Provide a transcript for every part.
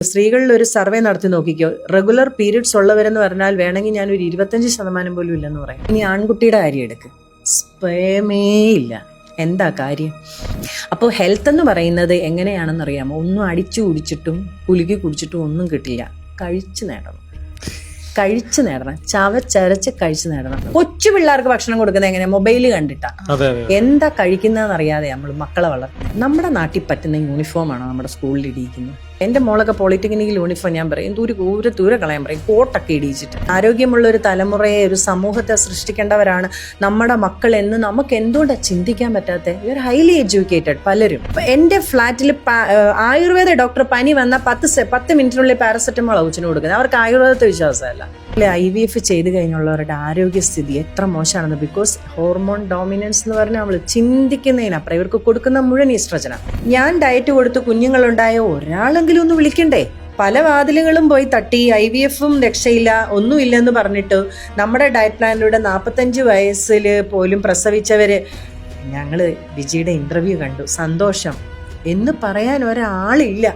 സ്ത്രീകളിൽ ഒരു സർവേ നടത്തി നോക്കിക്കോ, റെഗുലർ പീരിയഡ്സ് ഉള്ളവരെന്ന് പറഞ്ഞാൽ വേണമെങ്കിൽ ഞാൻ ഒരു 25% പോലും ഇല്ലെന്ന് പറയാം. ഇനി ആൺകുട്ടിയുടെ കാര്യം എടുക്ക്, സ്പേമേ ഇല്ല. എന്താ കാര്യം? അപ്പോൾ ഹെൽത്ത് എന്ന് പറയുന്നത് എങ്ങനെയാണെന്ന് അറിയാമോ? ഒന്നും അടിച്ചു കുടിച്ചിട്ടും കുലുക്കി കുടിച്ചിട്ടും ഒന്നും കിട്ടില്ല. കഴിച്ചു നേടണം, ചവച്ചരച്ച് കഴിച്ചു നേടണം. കൊച്ചു പിള്ളേർക്ക് ഭക്ഷണം കൊടുക്കുന്നത് എങ്ങനെയാ? മൊബൈൽ കണ്ടിട്ടാ. എന്താ കഴിക്കുന്നതെന്ന് അറിയാതെ നമ്മൾ മക്കളെ വളർത്തുന്നത്. നമ്മുടെ നാട്ടിൽ പറ്റുന്ന യൂണിഫോമാണോ നമ്മുടെ സ്കൂളിൽ ഇടിയിക്കുന്നത്? എൻ്റെ മോളൊക്കെ പോളിടെക്നിക്കൽ യൂണിഫോം ഞാൻ പറയും ദൂരെ കളയാൻ പറയും, കോട്ടൊക്കെ ഇടിയിച്ചിട്ട്. ആരോഗ്യമുള്ള ഒരു തലമുറയെ, ഒരു സമൂഹത്തെ സൃഷ്ടിക്കേണ്ടവരാണ് നമ്മുടെ മക്കൾ എന്ന് നമുക്ക് എന്തുകൊണ്ടാണ് ചിന്തിക്കാൻ പറ്റാത്ത? ഇവർ ഹൈലി എഡ്യൂക്കേറ്റഡ് പലരും. എൻ്റെ ഫ്ലാറ്റിൽ ആയുർവേദ ഡോക്ടർ പനി വന്ന 10 മിനിറ്റിനുള്ളിൽ പാരസെറ്റമോൾ ഔച്ചിന് കൊടുക്കുന്നത്. അവർക്ക് ആയുർവേദത്തെ വിശ്വാസമല്ല. IVF ചെയ്ത് കഴിഞ്ഞുള്ളവരുടെ ആരോഗ്യസ്ഥിതി എത്ര മോശമാണെന്ന്. ബിക്കോസ് ഹോർമോൺ ഡോമിനൻസ് എന്ന് പറഞ്ഞാൽ നമ്മൾ ചിന്തിക്കുന്നതിനപ്പുറം ഇവർക്ക് കൊടുക്കുന്ന മുഴുവൻ ഈസ്ട്രജനാണ്. ഞാൻ ഡയറ്റ് കൊടുത്ത് കുഞ്ഞുങ്ങളുണ്ടായ ഒരാളെങ്കിലും ഒന്ന് വിളിക്കണ്ടേ? പല വാതിലുകളും പോയി തട്ടി, IVF-ഉം രക്ഷയില്ല, ഒന്നുമില്ലെന്ന് പറഞ്ഞിട്ട് നമ്മുടെ ഡയറ്റ് പ്ലാനിലൂടെ 45 വയസ്സിൽ പോലും പ്രസവിച്ചവര്, ഞങ്ങള് വിജിയുടെ ഇന്റർവ്യൂ കണ്ടു, സന്തോഷം എന്ന് പറയാൻ ഒരാളില്ല.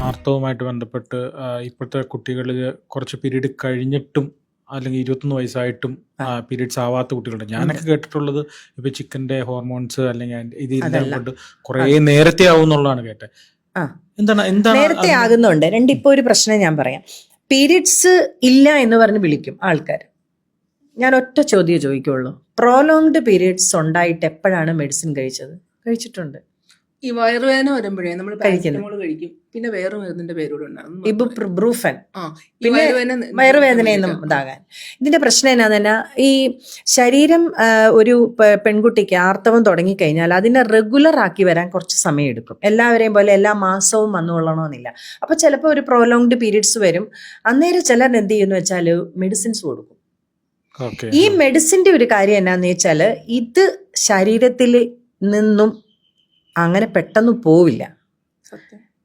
ആർത്തവവുമായിട്ട് ബന്ധപ്പെട്ട് ഇപ്പോഴത്തെ കുട്ടികളിൽ കുറച്ച് പീരീഡ് കഴിഞ്ഞിട്ടും അല്ലെങ്കിൽ 21 വയസ്സായിട്ടും പീരീഡ്സ് ആവാത്ത കുട്ടികളുണ്ട്. ഞാനൊക്കെ കേട്ടിട്ടുള്ളത് ഇപ്പൊ ചിക്കന്റെ ഹോർമോൺസ് അല്ലെങ്കിൽ ഇതെല്ലാം കൊണ്ട് കുറെ നേരത്തെ ആവും എന്നുള്ളതാണ് കേട്ടത്. എന്താണ് നേരത്തെ ആകുന്നുണ്ട്. ഇപ്പൊ ഒരു പ്രശ്നം ഞാൻ പറയാം. പീരീഡ്സ് ഇല്ല എന്ന് പറഞ്ഞ് വിളിക്കും ആൾക്കാർ. ഞാൻ ഒറ്റ ചോദ്യം ചോദിക്കുള്ളൂ, പ്രോലോങ്ഡ് പീരീഡ്സ് ഉണ്ടായിട്ട് എപ്പോഴാണ് മെഡിസിൻ കഴിച്ചിട്ടുണ്ട്? ഈ വയറുവേദന വരുമ്പോഴേ നമ്മൾ പാരസെറ്റമോൾ കഴിക്കും. പിന്നെ വേറെ മരുന്നിന്റെ പേരൂടെ ഉണ്ടാകും, ഇബുപ്രൂഫൻ. പിന്നെ വയറുവേദനയൊന്നും ഇതാകാൻ ഇതിന്റെ പ്രശ്നം എന്നാ, ഈ ശരീരം ഒരു പെൺകുട്ടിക്ക് ആർത്തവം തുടങ്ങിക്കഴിഞ്ഞാൽ അതിനെ റെഗുലർ ആക്കി വരാൻ കുറച്ച് സമയം എടുക്കും. എല്ലാവരെയും പോലെ എല്ലാ മാസവും വന്നുകൊള്ളണമെന്നില്ല. അപ്പൊ ചിലപ്പോൾ ഒരു പ്രോലോങ്ഡ് പീരീഡ്സ് വരും. അന്നേരം ചിലർ എന്ത് ചെയ്യുന്നു വെച്ചാൽ മെഡിസിൻസ് കൊടുക്കും. ഈ മെഡിസിന്റെ ഒരു കാര്യം എന്നാന്ന് വെച്ചാല്, ഇത് ശരീരത്തിൽ നിന്നും അങ്ങനെ പെട്ടെന്ന് പോവില്ല.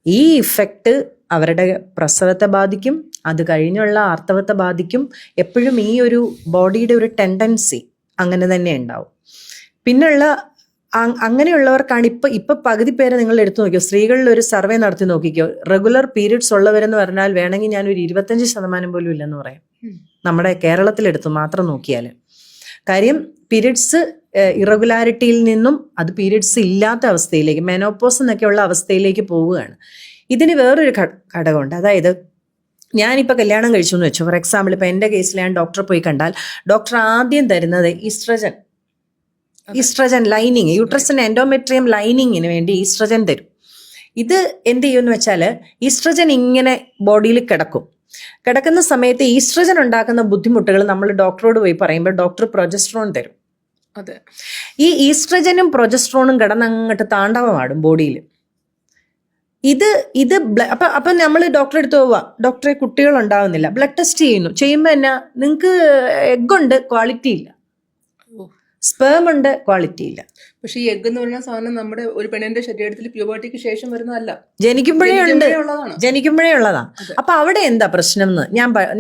ഈ ഇഫക്റ്റ് അവരുടെ പ്രസവത്തെ ബാധിക്കും, അത് കഴിഞ്ഞുള്ള ആർത്തവത്തെ ബാധിക്കും. എപ്പോഴും ഈ ഒരു ബോഡിയുടെ ഒരു ടെൻഡൻസി അങ്ങനെ തന്നെ ഉണ്ടാവും. പിന്നുള്ള അങ്ങനെയുള്ളവർക്കാണ് ഇപ്പൊ പകുതി പേരെ നിങ്ങൾ എടുത്തു നോക്കിയോ, സ്ത്രീകളിൽ ഒരു സർവേ നടത്തി നോക്കിക്കോ, റെഗുലർ പീരിയഡ്സ് ഉള്ളവരെന്ന് പറഞ്ഞാൽ വേണമെങ്കിൽ ഞാൻ ഒരു 25% പോലും ഇല്ലെന്ന് പറയാം. നമ്മുടെ കേരളത്തിലെടുത്തു മാത്രം നോക്കിയാൽ. കാര്യം പീരിയഡ്സ് ഇറഗുലാരിറ്റിയിൽ നിന്നും അത് പീരിയഡ്സ് ഇല്ലാത്ത അവസ്ഥയിലേക്ക്, മെനോപോസ് എന്നൊക്കെയുള്ള അവസ്ഥയിലേക്ക് പോവുകയാണ്. ഇതിന് വേറൊരു ഘടകമുണ്ട്. അതായത് ഞാനിപ്പോൾ കല്യാണം കഴിച്ചു എന്ന് വെച്ചു, ഫോർ എക്സാമ്പിൾ ഇപ്പം എൻ്റെ കേസിൽ ഞാൻ ഡോക്ടറെ പോയി കണ്ടാൽ ഡോക്ടർ ആദ്യം തരുന്നത് ഈസ്ട്രജൻ ലൈനിങ്, യൂട്രസിന് എൻഡോമെട്രിയം ലൈനിങ്ങിന് വേണ്ടി ഈസ്ട്രജൻ തരും. ഇത് എന്ത് ചെയ്യുമെന്ന് വെച്ചാൽ, ഈസ്ട്രജൻ ഇങ്ങനെ ബോഡിയിൽ കിടക്കുന്ന സമയത്ത് ഈസ്ട്രജൻ ഉണ്ടാക്കുന്ന ബുദ്ധിമുട്ടുകൾ നമ്മൾ ഡോക്ടറോട് പോയി പറയുമ്പോൾ ഡോക്ടർ പ്രൊജസ്ട്രോൺ തരും. അതെ, ഈ ഈസ്ട്രജനും പ്രൊജസ്ട്രോണും കിടന്നങ്ങോട്ട് താണ്ഡവമാടും ബോഡിയിൽ. ഇത് അപ്പൊ നമ്മൾ ഡോക്ടറെ അടുത്ത് പോവുക, ഡോക്ടറെ കുട്ടികൾ ഉണ്ടാവുന്നില്ല, ബ്ലഡ് ടെസ്റ്റ് ചെയ്യുമ്പോൾ എന്നാ, നിങ്ങൾക്ക് എഗ്ഗുണ്ട്, ക്വാളിറ്റി ഇല്ല, സ്പേം ഉണ്ട്, ക്വാളിറ്റി ഇല്ല. പക്ഷെ ഈ എഗ് എന്ന് പറയുന്ന സാധനം നമ്മുടെ ഒരു പെണ്ണിന്റെ ശരീരത്തിൽ പ്യൂബർട്ടിക്ക് ശേഷം വരുന്നതല്ല, ജനിക്കുമ്പോഴേ ഉള്ളതാ. അപ്പൊ അവിടെ എന്താ പ്രശ്നം എന്ന്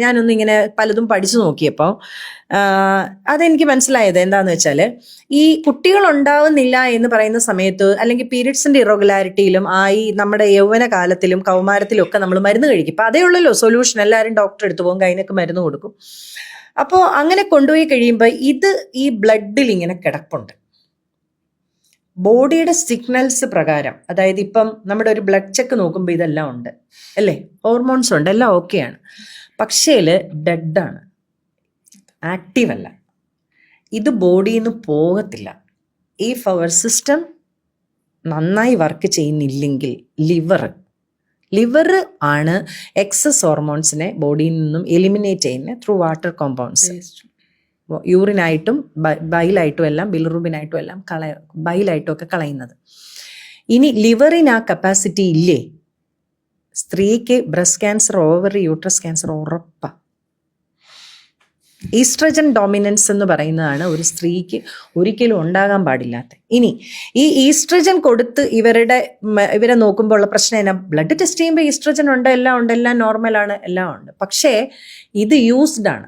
ഞാനൊന്ന് ഇങ്ങനെ പലതും പഠിച്ചു നോക്കിയപ്പോ അതെനിക്ക് മനസ്സിലായത് എന്താന്ന് വെച്ചാല്, ഈ കുട്ടികൾ ഉണ്ടാവുന്നില്ല എന്ന് പറയുന്ന സമയത്ത്, അല്ലെങ്കിൽ പീരിയഡ്സിന്റെ ഇറഗുലാരിറ്റിയിലും നമ്മുടെ യൗവന കാലത്തിലും കൗമാരത്തിലും ഒക്കെ നമ്മൾ മരുന്ന് കഴിക്കും. അപ്പൊ അതേ ഉള്ളല്ലോ സൊല്യൂഷൻ. എല്ലാവരും ഡോക്ടറെ അടുത്ത് പോകും, ഗൈനക്ക് മരുന്ന് കൊടുക്കും. അപ്പോൾ അങ്ങനെ കൊണ്ടുപോയി കഴിയുമ്പോൾ ഈ ബ്ലഡിൽ ഇങ്ങനെ കിടപ്പുണ്ട്. ബോഡിയുടെ സിഗ്നൽസ് പ്രകാരം, അതായത് ഇപ്പം നമ്മുടെ ഒരു ബ്ലഡ് ചെക്ക് നോക്കുമ്പോൾ ഇതെല്ലാം ഉണ്ട് അല്ലേ, ഹോർമോൺസ് ഉണ്ട്, എല്ലാം ഓക്കെയാണ്. പക്ഷേ ഡെഡാണ്, ആക്റ്റീവ് അല്ല. ഇത് ബോഡിയിൽ നിന്ന് പോകത്തില്ല. ഈ പവർ സിസ്റ്റം നന്നായി വർക്ക് ചെയ്യുന്നില്ലെങ്കിൽ ലിവർ ആണ് എക്സസ് ഹോർമോൺസിനെ ബോഡിയിൽ നിന്നും എലിമിനേറ്റ് ചെയ്യുന്നത് ത്രൂ വാട്ടർ കോമ്പൗണ്ട്സ്. യൂറിനായിട്ടും ബൈലായിട്ടും എല്ലാം, ബിലിറുബിനായിട്ടും എല്ലാം ബൈലായിട്ടും ഒക്കെ കളയുന്നത്. ഇനി ലിവറിന് ആ കപ്പാസിറ്റി ഇല്ലേ, സ്ത്രീക്ക് breast cancer, ovary, uterus cancer ഉറപ്പാ. ഈസ്ട്രജൻ ഡോമിനൻസ് എന്ന് പറയുന്നതാണ് ഒരു സ്ത്രീക്ക് ഒരിക്കലും ഉണ്ടാകാൻ പാടില്ലാത്ത. ഇനി ഈ ഈസ്ട്രജൻ കൊടുത്ത് ഇവരെ നോക്കുമ്പോൾ ഉള്ള പ്രശ്നം എന്നാ, ബ്ലഡ് ടെസ്റ്റ് ചെയ്യുമ്പോൾ ഈസ്ട്രജൻ ഉണ്ട്, എല്ലാം നോർമലാണ്, എല്ലാം ഉണ്ട്. പക്ഷേ ഇത് യൂസ്ഡ് ആണ്.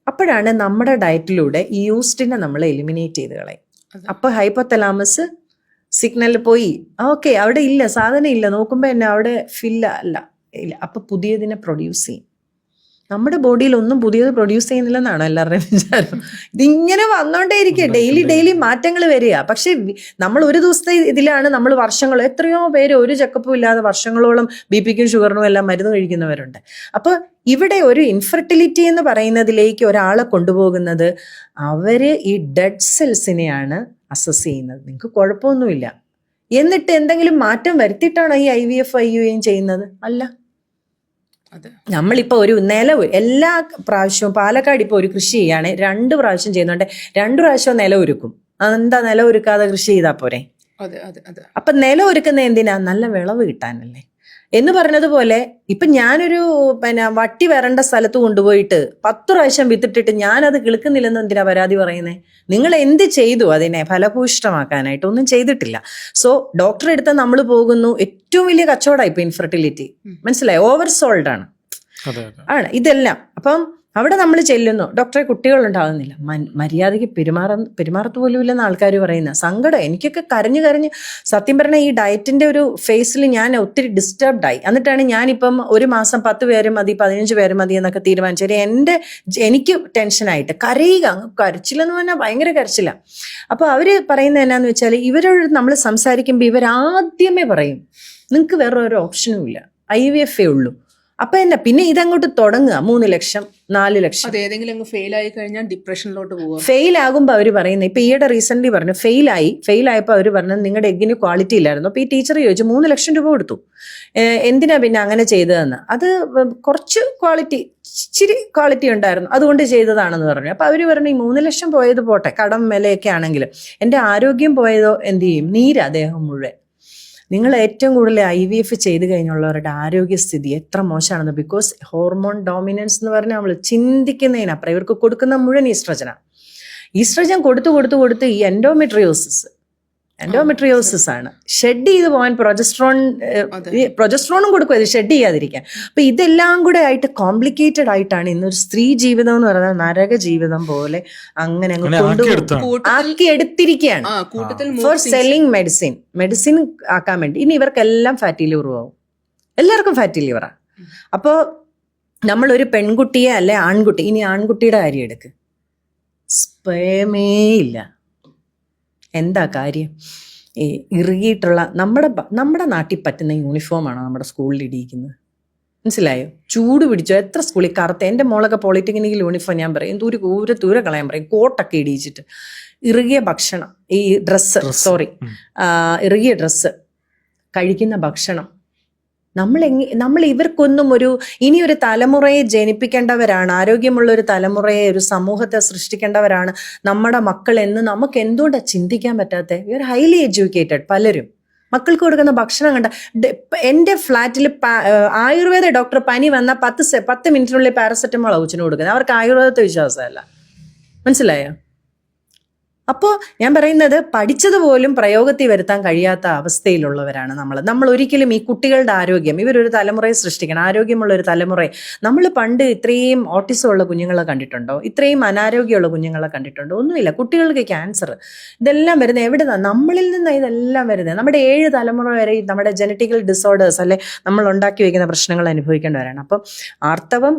അപ്പോഴാണ് നമ്മുടെ ഡയറ്റിലൂടെ ഈ യൂസ്ഡിനെ നമ്മൾ എലിമിനേറ്റ് ചെയ്ത് കളയും. അപ്പോൾ ഹൈപ്പോതലാമസ് സിഗ്നൽ പോയി, ഓക്കെ അവിടെ ഇല്ല, സാധനം ഇല്ല, നോക്കുമ്പോൾ എന്നെ അവിടെ ഇല്ല. അപ്പൊ പുതിയതിനെ പ്രൊഡ്യൂസ് ചെയ്യും. നമ്മുടെ ബോഡിയിൽ ഒന്നും പുതിയത് പ്രൊഡ്യൂസ് ചെയ്യുന്നില്ലെന്നാണോ എല്ലാവരുടെയും വിചാരം? ഇതിങ്ങനെ വന്നോണ്ടേയിരിക്കുക, ഡെയിലി മാറ്റങ്ങൾ വരിക. പക്ഷെ നമ്മൾ ഒരു ദിവസത്തെ ഇതിലാണ് നമ്മൾ വർഷങ്ങൾ, എത്രയോ പേര് ഒരു ചെക്കപ്പും ഇല്ലാതെ വർഷങ്ങളോളം BP-ക്കും ഷുഗറിനും എല്ലാം മരുന്ന് കഴിക്കുന്നവരുണ്ട്. അപ്പൊ ഇവിടെ ഒരു ഇൻഫെർട്ടിലിറ്റി എന്ന് പറയുന്നതിലേക്ക് ഒരാളെ കൊണ്ടുപോകുന്നത് അവര് ഈ ഡെഡ് സെൽസിനെയാണ് അസസ് ചെയ്യുന്നത്. നിങ്ങൾക്ക് കുഴപ്പമൊന്നുമില്ല എന്നിട്ട് എന്തെങ്കിലും മാറ്റം വരുത്തിയിട്ടാണോ ഈ IVF IUI ചെയ്യുന്നത്? അല്ല. നമ്മളിപ്പോൾ ഒരു എല്ലാ പ്രാവശ്യവും പാലക്കാട് ഇപ്പോൾ ഒരു കൃഷി ചെയ്യാണ്, 2 പ്രാവശ്യം ചെയ്യുന്നുണ്ട്, 2 പ്രാവശ്യം നില ഒരുക്കും. എന്താ നില ഒരുക്കാതെ കൃഷി ചെയ്താൽ പോരെ? അപ്പൊ നില ഒരുക്കുന്ന എന്തിനാ? നല്ല വിളവ് കിട്ടാനല്ലേ. എന്ന് പറഞ്ഞതുപോലെ ഇപ്പൊ ഞാനൊരു വട്ടി വരേണ്ട സ്ഥലത്ത് കൊണ്ടുപോയിട്ട് 10 പ്രാവശ്യം വിത്തിട്ടിട്ട് ഞാനത് കിളുക്കുന്നില്ലെന്ന് എന്തിനാ പരാതി പറയുന്നേ? നിങ്ങൾ എന്ത് ചെയ്തു അതിനെ ഫലഭൂയിഷ്ടമാക്കാനായിട്ട്? ഒന്നും ചെയ്തിട്ടില്ല. സോ ഡോക്ടറെ അടുത്ത് നമ്മൾ പോകുന്നു, ഏറ്റവും വലിയ കച്ചവടമായി ഇപ്പൊ ഇൻഫെർട്ടിലിറ്റി, മനസ്സിലായി? ഓവർ സോൾഡ് ആണ് ഇതെല്ലാം. അപ്പം അവിടെ നമ്മൾ ചെല്ലുന്നു, ഡോക്ടറെ കുട്ടികൾ ഉണ്ടാകുന്നില്ല, മര്യാദയ്ക്ക് പെരുമാറത്ത് പോലും ഇല്ലെന്ന് ആൾക്കാർ പറയുന്ന സങ്കടം. എനിക്കൊക്കെ കരഞ്ഞ് സത്യം പറഞ്ഞ ഈ ഡയറ്റിന്റെ ഒരു ഫേസിൽ ഞാൻ ഒത്തിരി ഡിസ്റ്റർബ്ഡ് ആയി. എന്നിട്ടാണ് ഞാനിപ്പം ഒരു മാസം 10 പേര് മതി 15 പേര് മതി എന്നൊക്കെ തീരുമാനിച്ചത്. എനിക്ക് ടെൻഷനായിട്ട് കരച്ചില്ലെന്ന് പറഞ്ഞാൽ ഭയങ്കര കരച്ചില്ല. അപ്പൊ അവര് പറയുന്നത് എന്നാന്ന് വെച്ചാൽ, ഇവരോട് നമ്മൾ സംസാരിക്കുമ്പോൾ ഇവരാദ്യമേ പറയും നിങ്ങൾക്ക് വേറൊരു ഓപ്ഷനും ഇല്ല, IVF ഉള്ളൂ. അപ്പൊ എന്നാ പിന്നെ ഇതങ്ങോട്ട് തുടങ്ങുക 3 ലക്ഷം 4 ലക്ഷം. ഏതെങ്കിലും ഫെയിൽ ആയി കഴിഞ്ഞാൽ ഡിപ്രഷനിലോട്ട് പോകും. ഫെയിൽ ആകുമ്പോൾ അവർ പറയുന്നത്, ഇപ്പൊ ഈയിടെ റീസെന്റ് പറഞ്ഞു ഫെയിൽ ആയപ്പോൾ അവർ പറഞ്ഞത് നിങ്ങളുടെ എഗ്ഗിന് ക്വാളിറ്റി ഇല്ലായിരുന്നു. അപ്പൊ ഈ ടീച്ചർ ചോദിച്ചു 3 ലക്ഷം രൂപ കൊടുത്തു, എന്തിനാ പിന്നെ അങ്ങനെ ചെയ്തതെന്ന്. അത് കുറച്ച് ഇച്ചിരി ക്വാളിറ്റി ഉണ്ടായിരുന്നു, അതുകൊണ്ട് ചെയ്തതാണെന്ന് പറഞ്ഞു. അപ്പൊ അവര് പറഞ്ഞു ഈ 3 ലക്ഷം പോയത് പോട്ടെ, കടം വിലയൊക്കെ ആണെങ്കിലും എന്റെ ആരോഗ്യം പോയതോ എന്ത് ചെയ്യും? നീര് അദ്ദേഹം മുഴുവൻ. നിങ്ങൾ ഏറ്റവും കൂടുതൽ IVF ചെയ്ത് കഴിഞ്ഞുള്ളവരുടെ ആരോഗ്യസ്ഥിതി എത്ര മോശമാണെന്ന്. ബിക്കോസ് ഹോർമോൺ ഡോമിനൻസ് എന്ന് പറഞ്ഞാൽ നമ്മൾ ചിന്തിക്കുന്നതിനപ്പുറം ഇവർക്ക് കൊടുക്കുന്ന മുഴുവൻ ഈസ്ട്രജൻ കൊടുത്ത് ഈ എൻഡോമെട്രിയോസിസ് ആണ്. ഷെഡ് ചെയ്ത് പോകാൻ പ്രൊജസ്ട്രോണും കൊടുക്കും, ഇത് ഷെഡ് ചെയ്യാതിരിക്കാൻ. അപ്പൊ ഇതെല്ലാം കൂടെ ആയിട്ട് കോംപ്ലിക്കേറ്റഡ് ആയിട്ടാണ് ഇന്നൊരു സ്ത്രീ ജീവിതം എന്ന് പറയുന്നത് നരക ജീവിതം പോലെ അങ്ങനെ ആക്കി എടുത്തിരിക്കുകയാണ് ഫോർ സെല്ലിങ് മെഡിസിൻ ആക്കാൻ വേണ്ടി. ഇനി ഇവർക്കെല്ലാം ഫാറ്റി ലിവർ ആവും, എല്ലാവർക്കും ഫാറ്റി ലിവറാ. അപ്പോൾ നമ്മളൊരു പെൺകുട്ടിയെ അല്ലെ ആൺകുട്ടി, ഇനി ആൺകുട്ടിയുടെ കാര്യം എടുക്ക്, സ്പേമേ ഇല്ല. എന്താ കാര്യം? ഈ ഇറുകിയിട്ടുള്ള നമ്മുടെ നാട്ടിൽ പറ്റുന്ന യൂണിഫോമാണ് നമ്മുടെ സ്കൂളിൽ ഇടിയിക്കുന്നത്, മനസ്സിലായോ? ചൂട് പിടിച്ചോ എത്ര സ്കൂളിൽ കറുത്ത. എൻ്റെ മോളൊക്കെ പോളിടെക്നിക്കൽ യൂണിഫോം ഞാൻ പറയും ദൂരെ കളയാൻ പറയും, കോട്ടൊക്കെ ഇടിയിച്ചിട്ട്. ഇറുകിയ ഭക്ഷണം, ഈ ഇറുകിയ ഡ്രസ്സ്, കഴിക്കുന്ന ഭക്ഷണം. നമ്മൾ ഇവർക്കൊന്നും ഇനിയൊരു തലമുറയെ ജനിപ്പിക്കേണ്ടവരാണ്, ആരോഗ്യമുള്ള ഒരു തലമുറയെ, ഒരു സമൂഹത്തെ സൃഷ്ടിക്കേണ്ടവരാണ് നമ്മുടെ മക്കൾ എന്ന് നമുക്ക് എന്തുകൊണ്ടാണ് ചിന്തിക്കാൻ പറ്റാത്തത്? വി ആർ ഹൈലി എഡ്യൂക്കേറ്റഡ് പലരും. മക്കൾക്ക് കൊടുക്കുന്ന ഭക്ഷണം കണ്ട, എൻ്റെ ഫ്ലാറ്റിൽ ആയുർവേദ ഡോക്ടർ പനി വന്നാൽ 10 മിനിറ്റിനുള്ളിൽ പാരസെറ്റമോൾ കൊച്ചിന് കൊടുക്കുന്നത്. അവർക്ക് ആയുർവേദത്തെ വിശ്വാസമല്ല, മനസ്സിലായോ? അപ്പോൾ ഞാൻ പറയുന്നത് പഠിച്ചതുപോലും പ്രയോഗത്തിൽ വരുത്താൻ കഴിയാത്ത അവസ്ഥയിലുള്ളവരാണ് നമ്മൾ ഒരിക്കലും ഈ കുട്ടികളുടെ ആരോഗ്യം, ഇവരൊരു തലമുറയെ സൃഷ്ടിക്കണം, ആരോഗ്യമുള്ള ഒരു തലമുറയെ. നമ്മൾ പണ്ട് ഇത്രയും ഓട്ടിസം ഉള്ള കുഞ്ഞുങ്ങളെ കണ്ടിട്ടുണ്ടോ? ഇത്രയും അനാരോഗ്യമുള്ള കുഞ്ഞുങ്ങളെ കണ്ടിട്ടുണ്ടോ? ഒന്നുമില്ല. കുട്ടികൾക്ക് ക്യാൻസർ ഇതെല്ലാം വരുന്നത് എവിടുന്നാണ്? നമ്മളിൽ നിന്നാണ് ഇതെല്ലാം വരുന്നത്. നമ്മുടെ 7 തലമുറ വരെ നമ്മുടെ ജനറ്റിക്കൽ ഡിസോർഡേഴ്സ് അല്ലെ നമ്മൾ ഉണ്ടാക്കി വയ്ക്കുന്ന പ്രശ്നങ്ങൾ അനുഭവിക്കേണ്ടവരാണ്. അപ്പം ആർത്തവം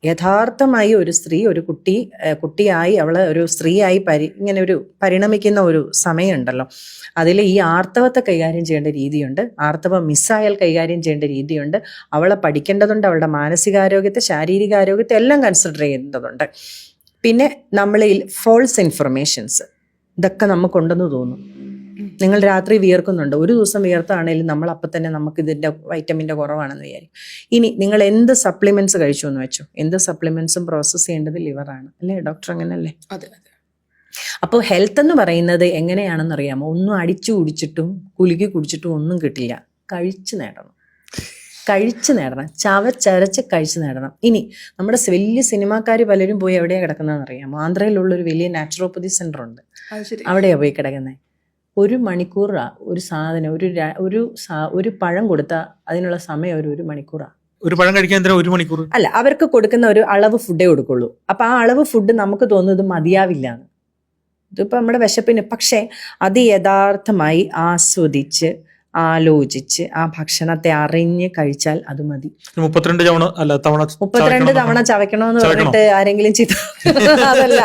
യഥാർത്ഥമായി ഒരു സ്ത്രീ ഒരു കുട്ടിയായി അവള് ഒരു സ്ത്രീയായി ഇങ്ങനെ ഒരു പരിണമിക്കുന്ന ഒരു സമയമുണ്ടല്ലോ, അതിൽ ഈ ആർത്തവത്തെ കൈകാര്യം ചെയ്യേണ്ട രീതിയുണ്ട്, ആർത്തവം മിസ്സായാൽ കൈകാര്യം ചെയ്യേണ്ട രീതിയുണ്ട്, അവളെ പഠിക്കേണ്ടതുണ്ട്, അവളുടെ മാനസികാരോഗ്യത്തെ ശാരീരികാരോഗ്യത്തെ എല്ലാം കൺസിഡർ ചെയ്യേണ്ടതുണ്ട്. പിന്നെ നമ്മളിൽ ഫോൾസ് ഇൻഫർമേഷൻസ് ഇതൊക്കെ നമുക്കുണ്ടെന്ന് തോന്നും. നിങ്ങൾ രാത്രി വിയർക്കുന്നുണ്ട്, ഒരു ദിവസം വിയർത്താണെങ്കിലും നമ്മൾ അപ്പം തന്നെ നമുക്ക് ഇതിൻ്റെ വൈറ്റമിൻ്റെ കുറവാണെന്ന് വിചാരിക്കും. ഇനി നിങ്ങൾ എന്ത് സപ്ലിമെന്റ്സ് കഴിച്ചു എന്ന് വെച്ചോ, എന്ത് സപ്ലിമെന്റ്സും പ്രോസസ്സ് ചെയ്യേണ്ടത് ലിവറാണ്, അല്ലേ ഡോക്ടർ? അങ്ങനല്ലേ? അപ്പോൾ ഹെൽത്ത് എന്ന് പറയുന്നത് എങ്ങനെയാണെന്ന് അറിയാമോ? ഒന്നും അടിച്ചു കുടിച്ചിട്ടും കുലുക്കി കുടിച്ചിട്ടും ഒന്നും കിട്ടില്ല. കഴിച്ചു നേടണം, ചവച്ചരച്ച് കഴിച്ചു നേടണം. ഇനി നമ്മുടെ വലിയ സിനിമാക്കാർ പലരും പോയി എവിടെയാണ് കിടക്കുന്നതെന്ന് അറിയാമോ? ആന്ധ്രയിലുള്ളൊരു വലിയ നാച്ചുറോപ്പതി സെന്റർ ഉണ്ട്, അവിടെയാണ് പോയി കിടക്കുന്നത്. 1 മണിക്കൂറാ ഒരു സാധനം, ഒരു പഴം കൊടുത്താൽ അതിനുള്ള സമയം 1 മണിക്കൂറാ. ഒരു പഴം കഴിക്കാൻ 1 മണിക്കൂർ അല്ല, അവർക്ക് കൊടുക്കുന്ന ഒരു അളവ് ഫുഡേ കൊടുക്കുള്ളൂ. അപ്പൊ ആ അളവ് ഫുഡ് നമുക്ക് തോന്നുന്നത് മതിയാവില്ല. ഇതിപ്പോൾ നമ്മുടെ വിശപ്പിന്. പക്ഷേ അത് യഥാർത്ഥമായി ആസ്വദിച്ച് ആലോചിച്ച് ആ ഭക്ഷണത്തെ അറിഞ്ഞ് കഴിച്ചാൽ അത് മതി. 32 തവണ ചവയ്ക്കണമെന്ന് പറഞ്ഞിട്ട് ആരെങ്കിലും അതല്ല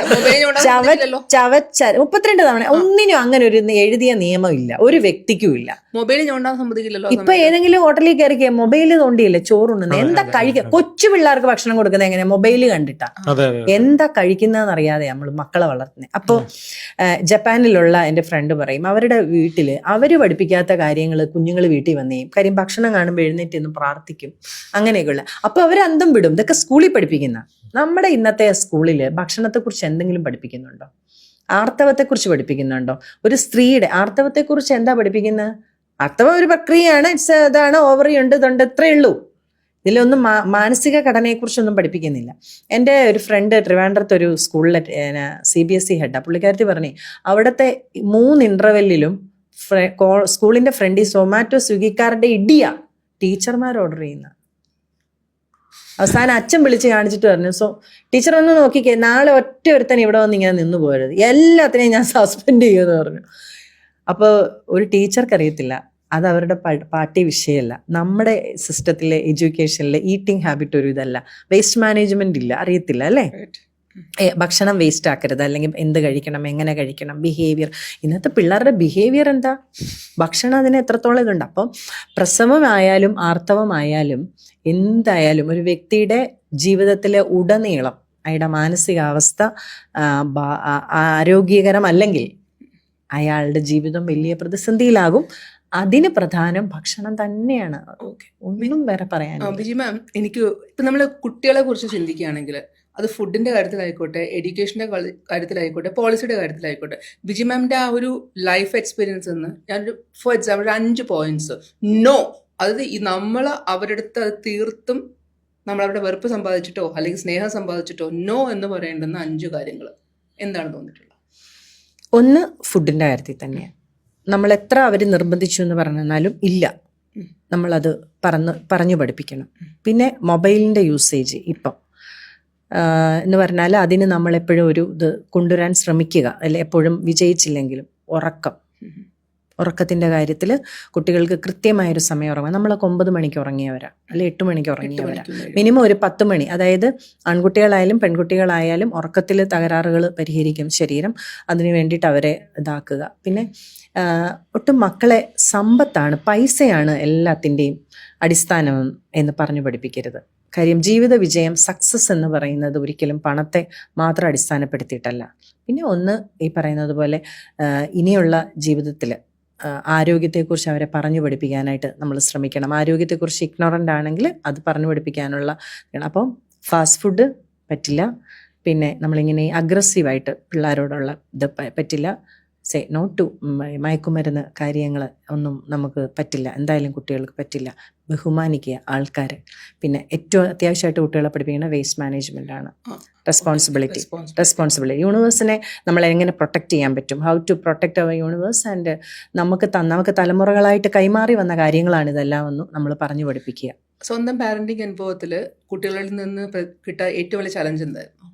32 തവണ ഒന്നിനും അങ്ങനെ ഒരു എഴുതിയ നിയമമില്ല, ഒരു വ്യക്തിക്കും ഇല്ല. മൊബൈൽ ചോണ്ടാൻ സമ്മതിക്കില്ലല്ലോ. ഇപ്പൊ ഏതെങ്കിലും ഹോട്ടലിൽ കയറിക്കുക മൊബൈല് തോണ്ടിയില്ലേ ചോറുണ്ടെന്ന്. എന്താ കഴിക്കുക? കൊച്ചു പിള്ളേർക്ക് ഭക്ഷണം കൊടുക്കുന്നത് എങ്ങനെയാ? മൊബൈല് കണ്ടിട്ടാ. എന്താ കഴിക്കുന്നതെന്ന് അറിയാതെ നമ്മൾ മക്കളെ വളർത്തുന്നത്. അപ്പോൾ ജപ്പാനിലുള്ള എൻ്റെ ഫ്രണ്ട് പറയും, അവരുടെ വീട്ടില് അവര് പഠിപ്പിക്കാത്ത കാര്യങ്ങൾ കുഞ്ഞുങ്ങൾ വീട്ടിൽ വന്നേയും. കാര്യം ഭക്ഷണം കാണുമ്പോൾ എഴുന്നേറ്റ് നിന്ന് പ്രാർത്ഥിക്കും, അങ്ങനെയൊക്കെയുള്ള. അപ്പൊ അവർ അന്തം വിടും. ഇതൊക്കെ സ്കൂളിൽ പഠിപ്പിക്കുന്ന. നമ്മുടെ ഇന്നത്തെ സ്കൂളില് ഭക്ഷണത്തെക്കുറിച്ച് എന്തെങ്കിലും പഠിപ്പിക്കുന്നുണ്ടോ? ആർത്തവത്തെക്കുറിച്ച് പഠിപ്പിക്കുന്നുണ്ടോ? ഒരു സ്ത്രീയുടെ ആർത്തവത്തെക്കുറിച്ച് എന്താ പഠിപ്പിക്കുന്നത്? ആർത്തവം ഒരു പ്രക്രിയയാണ്, ഇതാണ്, ഓവറി ഉണ്ട്, ഇതുണ്ട്, ഇത്രയേ ഉള്ളൂ. ഇതിലൊന്നും മാനസിക ഘടനയെക്കുറിച്ചൊന്നും പഠിപ്പിക്കുന്നില്ല. എൻ്റെ ഒരു ഫ്രണ്ട് ട്രിവാൻഡ്രത്ത് ഒരു സ്കൂളിലെ CBSE ഹെഡാ. പുള്ളിക്കാരത്തി പറഞ്ഞേ അവിടുത്തെ 3 ഇൻ്റർവെല്ലിലും സ്കൂളിന്റെ ഫ്രണ്ടിൽ സൊമാറ്റോ സ്വിഗ്ഗിക്കാരുടെ ഇടിയാ ടീച്ചർമാർ ഓർഡർ ചെയ്യുന്ന. അവസാനം അച്ഛൻ വിളിച്ച് കാണിച്ചിട്ട് പറഞ്ഞു, ടീച്ചർ ഒന്ന് നോക്കിക്കേ, നാളെ ഒറ്റ ഒരുത്തൻ ഇവിടെ വന്ന് ഇങ്ങനെ നിന്ന് പോരുത്, എല്ലാത്തിനെയും ഞാൻ സസ്പെൻഡ് ചെയ്യുമെന്ന് പറഞ്ഞു. അപ്പോൾ ഒരു ടീച്ചർക്ക് അറിയത്തില്ല, അത് അവരുടെ പാർട്ടി വിഷയമല്ല. നമ്മുടെ സിസ്റ്റത്തിലെ എഡ്യൂക്കേഷനിലെ ഈറ്റിംഗ് ഹാബിറ്റ് ഒരു ഇതല്ല, വേസ്റ്റ് മാനേജ്മെന്റ് ഇല്ല, അറിയത്തില്ല അല്ലേ? ഭക്ഷണം വേസ്റ്റ് ആക്കരുത്, അല്ലെങ്കിൽ എന്ത് കഴിക്കണം, എങ്ങനെ കഴിക്കണം, ബിഹേവിയർ. ഇന്നത്തെ പിള്ളേരുടെ ബിഹേവിയർ എന്താ? ഭക്ഷണം അതിന് എത്രത്തോളം ഇതുണ്ട്. അപ്പം പ്രസവമായാലും ആർത്തവമായാലും എന്തായാലും ഒരു വ്യക്തിയുടെ ജീവിതത്തിലെ ഉടനീളം അയാളുടെ മാനസികാവസ്ഥ ആരോഗ്യകരമല്ലെങ്കിൽ അയാളുടെ ജീവിതം വലിയ പ്രതിസന്ധിയിലാകും. അതിന് പ്രധാനം ഭക്ഷണം തന്നെയാണ്. ഒന്നും വേറെ പറയാനില്ല. ബിജി മാം, എനിക്ക് ഇപ്പം നമ്മൾ കുട്ടികളെ കുറിച്ച് ചിന്തിക്കുകയാണെങ്കിൽ അത് ഫുഡിന്റെ കാര്യത്തിലായിക്കോട്ടെ, എഡ്യൂക്കേഷന്റെ കാര്യത്തിലായിക്കോട്ടെ, പോളിസിയുടെ കാര്യത്തിലായിക്കോട്ടെ, ബിജി മാമിന്റെ ആ ഒരു ലൈഫ് എക്സ്പീരിയൻസ് എന്ന് ഞാനൊരു ഫോർ എക്സാമ്പിൾ 5 പോയിന്റ്സ് നോ, അതായത് നമ്മൾ അവരുടെ അടുത്ത് അത് തീർത്തും നമ്മൾ അവരുടെ വെറുപ്പ് സമ്പാദിച്ചിട്ടോ അല്ലെങ്കിൽ സ്നേഹം സമ്പാദിച്ചിട്ടോ നോ എന്ന് പറയേണ്ടുന്ന 5 കാര്യങ്ങൾ എന്താണ് തോന്നിയിട്ടുള്ളത്? ഒന്ന് ഫുഡിന്റെ കാര്യത്തിൽ തന്നെയാണ്. നമ്മൾ എത്ര അവർ നിർബന്ധിച്ചു എന്ന് പറഞ്ഞാലും ഇല്ല, നമ്മളത് പറഞ്ഞു പഠിപ്പിക്കണം. പിന്നെ മൊബൈലിന്റെ യൂസേജ് ഇപ്പം എന്ന് പറഞ്ഞാൽ അതിന് നമ്മളെപ്പോഴും ഒരു ഇത് കൊണ്ടുവരാൻ ശ്രമിക്കുക, അല്ലെ? എപ്പോഴും വിജയിച്ചില്ലെങ്കിലും ഉറക്കത്തിൻ്റെ കാര്യത്തിൽ കുട്ടികൾക്ക് കൃത്യമായൊരു സമയം ഉറങ്ങുക. നമ്മളൊക്കെ 9 മണിക്ക് ഉറങ്ങിയവരാ, അല്ലെ 8 മണിക്ക് ഉറങ്ങിയവരാ. മിനിമം ഒരു 10 മണി. അതായത് ആൺകുട്ടികളായാലും പെൺകുട്ടികളായാലും ഉറക്കത്തിൽ തകരാറുകൾ പരിഹരിക്കും ശരീരം. അതിന് വേണ്ടിയിട്ട് അവരെ ഇതാക്കുക. പിന്നെ ഒട്ടും മക്കളെ സമ്പത്താണ്, പൈസയാണ് എല്ലാത്തിൻ്റെയും അടിസ്ഥാനം എന്ന് പറഞ്ഞു പഠിപ്പിക്കരുത്. കാര്യം ജീവിത വിജയം, സക്സസ് എന്ന് പറയുന്നത് ഒരിക്കലും പണത്തെ മാത്രം അടിസ്ഥാനപ്പെടുത്തിയിട്ടല്ല. പിന്നെ ഒന്ന് ഈ പറയുന്നത് പോലെ ഇനിയുള്ള ജീവിതത്തിൽ ആരോഗ്യത്തെക്കുറിച്ച് അവരെ പറഞ്ഞു പഠിപ്പിക്കാനായിട്ട് നമ്മൾ ശ്രമിക്കണം. ആരോഗ്യത്തെക്കുറിച്ച് ഇഗ്നോറൻ്റ് ആണെങ്കിൽ അത് പറഞ്ഞു പഠിപ്പിക്കാനുള്ള. അപ്പം ഫാസ്റ്റ് ഫുഡ് പറ്റില്ല. പിന്നെ നമ്മളിങ്ങനെ അഗ്രസീവായിട്ട് പിള്ളേരോടുള്ള ഇത് പറ്റില്ല. സേ നോ ടു മയക്കുമരുന്ന് കാര്യങ്ങൾ ഒന്നും നമുക്ക് പറ്റില്ല, എന്തായാലും കുട്ടികൾക്ക് പറ്റില്ല. ബഹുമാനിക്കുക ആൾക്കാരെ. പിന്നെ ഏറ്റവും അത്യാവശ്യമായിട്ട് കുട്ടികളെ പഠിപ്പിക്കുന്ന വേസ്റ്റ് മാനേജ്മെന്റ് ആണ്. റെസ്പോൺസിബിലിറ്റി. യൂണിവേഴ്സിനെ നമ്മൾ എങ്ങനെ പ്രൊട്ടക്റ്റ് ചെയ്യാൻ പറ്റും, how to protect our universe. And നമുക്ക് തലമുറകളായിട്ട് കൈമാറി വന്ന കാര്യങ്ങളാണ് ഇതെല്ലാം ഒന്നും നമ്മൾ പറഞ്ഞു പഠിപ്പിക്കുക. സ്വന്തം പാരന്റിങ് അനുഭവത്തിൽ കുട്ടികളിൽ നിന്ന് കിട്ടിയ ഏറ്റവും വലിയ ചലഞ്ച് എന്തായിരുന്നു?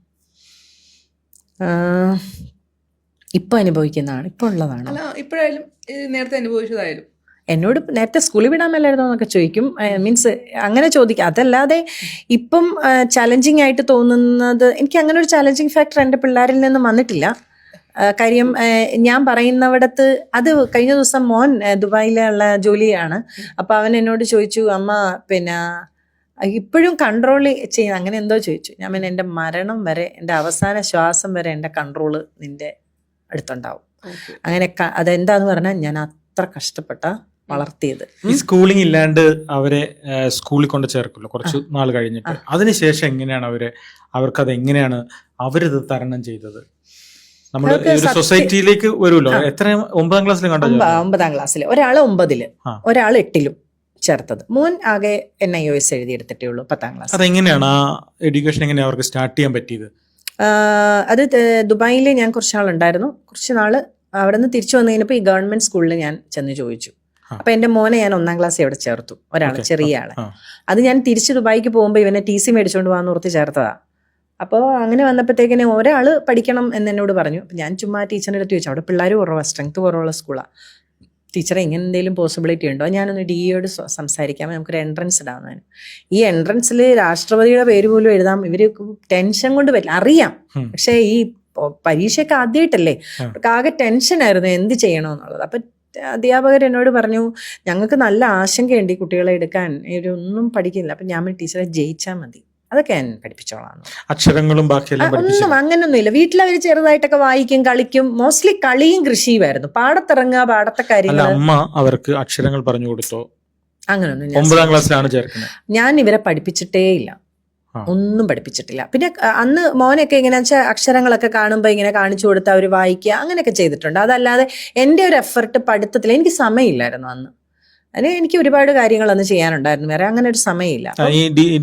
ഇപ്പൊ അനുഭവിക്കുന്നതാണ്, ഇപ്പൊ ഉള്ളതാണ്. അല്ല, ഇപ്പോഴായാലും നേരത്തെ അനുഭവിച്ചതായാലും. എന്നോട് നേരത്തെ സ്കൂളിൽ വിടാൻ മേലായിരുന്നോ എന്നൊക്കെ ചോദിക്കും. മീൻസ് അങ്ങനെ ചോദിക്കുക. അതല്ലാതെ ഇപ്പം ചലഞ്ചിങ് ആയിട്ട് തോന്നുന്നത്, എനിക്ക് അങ്ങനെ ഒരു ചലഞ്ചിങ് ഫാക്ടർ എൻ്റെ പിള്ളേരിൽ നിന്നും വന്നിട്ടില്ല. കാര്യം ഞാൻ പറയുന്നവിടത്ത് അത് കഴിഞ്ഞ ദിവസം മോൻ ദുബായിലുള്ള ജോലിയാണ്. അപ്പം അവൻ എന്നോട് ചോദിച്ചു, അമ്മ പിന്നെ ഇപ്പോഴും കൺട്രോൾ ചെയ്യുന്ന അങ്ങനെ എന്തോ ചോദിച്ചു. ഞാൻ പിന്നെ എൻ്റെ മരണം വരെ, എൻ്റെ അവസാന ശ്വാസം വരെ എൻ്റെ കൺട്രോള് നിൻ്റെ അടുത്തുണ്ടാവും. അങ്ങനെ അതെന്താന്ന് പറഞ്ഞാൽ ഞാൻ അത്ര കഷ്ടപ്പെട്ട വളർത്തിയത്. ഈ സ്കൂളിംഗ് ഇല്ലാണ്ട് അവരെ സ്കൂളിൽ കൊണ്ട് ചേർക്കുമല്ലോ കുറച്ച് നാൾ കഴിഞ്ഞിട്ട്, അതിനുശേഷം എങ്ങനെയാണ് അവർക്കത് എങ്ങനെയാണ് അവരിത് തരണം ചെയ്തത്? നമ്മൾ സൊസൈറ്റിയിലേക്ക് വരുമല്ലോ. എത്ര 9ാം ക്ലാസ്സിൽ കണ്ടോ? 9ാം ക്ലാസ്സിൽ ഒരാള് 9ല്, ഒരാൾ 8ലും ചേർത്തത്. മോൻ ആകെ NIOS എഴുതിയെടുത്തിട്ടേ ഉള്ളൂ 10ാം ക്ലാസ്. അതെങ്ങനെയാണ് ആ എഡ്യൂക്കേഷൻ എങ്ങനെയാണ് അവർക്ക് സ്റ്റാർട്ട് ചെയ്യാൻ പറ്റിയത്? അത് ദുബായിൽ ഞാൻ കുറച്ചാളുണ്ടായിരുന്നു. കുറച്ച് നാള് അവിടെ നിന്ന് തിരിച്ചു വന്നു കഴിഞ്ഞപ്പോൾ ഈ ഗവൺമെന്റ് സ്കൂളിൽ ഞാൻ ചെന്ന് ചോദിച്ചു. അപ്പൊ എന്റെ മോനെ ഞാൻ 1ാം ക്ലാസ്സിൽ അവിടെ ചേർത്തു, ഒരാള് ചെറിയ ആള്. അത് ഞാൻ തിരിച്ച് ദുബായിക്ക് പോകുമ്പോൾ ഇവനെ TC മേടിച്ചോണ്ട് പോകാന്ന് ഓർത്ത് ചേർത്തതാ. അപ്പോൾ അങ്ങനെ വന്നപ്പോഴത്തേക്കിനെ ഒരാൾ പഠിക്കണം എന്നോട് പറഞ്ഞു. അപ്പം ഞാൻ ചുമ്മാ ടീച്ചറിൻ്റെ അടുത്ത് ചോദിച്ചു, അവിടെ പിള്ളേർ കുറവാണ്, സ്ട്രെങ്ത് കുറവുള്ള സ്കൂളാണ്, ടീച്ചറെ ഇങ്ങനെ എന്തെങ്കിലും പോസിബിലിറ്റി ഉണ്ടോ, ഞാനൊന്ന് DEയോട് സംസാരിക്കാം, നമുക്കൊരു എൻട്രൻസ് ഇടാവുന്നതിന്. ഈ എൻട്രൻസിൽ രാഷ്ട്രപതിയുടെ പേര് പോലും എഴുതാം, ഇവർ ടെൻഷൻ കൊണ്ട് പറ്റില്ല, അറിയാം, പക്ഷേ ഈ പരീക്ഷയൊക്കെ ആദ്യമായിട്ടല്ലേ, അവർക്ക് ആകെ ടെൻഷനായിരുന്നു എന്ത് ചെയ്യണമെന്നുള്ളത്. അപ്പം അധ്യാപകർ എന്നോട് പറഞ്ഞു, ഞങ്ങൾക്ക് നല്ല ആശങ്കയുണ്ട് ഈ കുട്ടികളെ എടുക്കാൻ, ഇവരൊന്നും പഠിക്കുന്നില്ല. അപ്പം ഞാൻ ടീച്ചറെ ജയിച്ചാൽ മതി, അതൊക്കെ ഞാൻ പഠിപ്പിച്ചോളാം. അക്ഷരങ്ങളും ബാക്കിയെല്ലാം ഒന്നും അങ്ങനൊന്നുമില്ല. വീട്ടിൽ അവർ ചെറുതായിട്ടൊക്കെ വായിക്കും, കളിക്കും, മോസ്റ്റ്ലി കളിയും കൃഷിയുമായിരുന്നു. പാടത്തിറങ്ങുക, പാടത്തെ കാര്യങ്ങൾ. അമ്മ അവർക്ക് അക്ഷരങ്ങൾ പറഞ്ഞു കൊടുത്തോ? അങ്ങനൊന്നും 9ാം ക്ലാസ്സിലാണ് ചേർക്കുന്നത്. ഞാൻ ഇവരെ പഠിപ്പിച്ചിട്ടേ ഇല്ല, ഒന്നും പഠിപ്പിച്ചിട്ടില്ല. പിന്നെ അന്ന് മോനൊക്കെ എങ്ങനെയാ വെച്ചാൽ അക്ഷരങ്ങളൊക്കെ കാണുമ്പോൾ ഇങ്ങനെ കാണിച്ചു കൊടുത്ത് അവർ വായിക്കുക, അങ്ങനെയൊക്കെ ചെയ്തിട്ടുണ്ട്. അതല്ലാതെ എൻ്റെ ഒരു എഫർട്ട് പഠിത്തത്തിൽ എനിക്ക് സമയമില്ലായിരുന്നു അന്ന്. അതിന് എനിക്ക് ഒരുപാട് കാര്യങ്ങൾ അന്ന് ചെയ്യാനുണ്ടായിരുന്നു, വേറെ അങ്ങനെ ഒരു സമയമില്ല.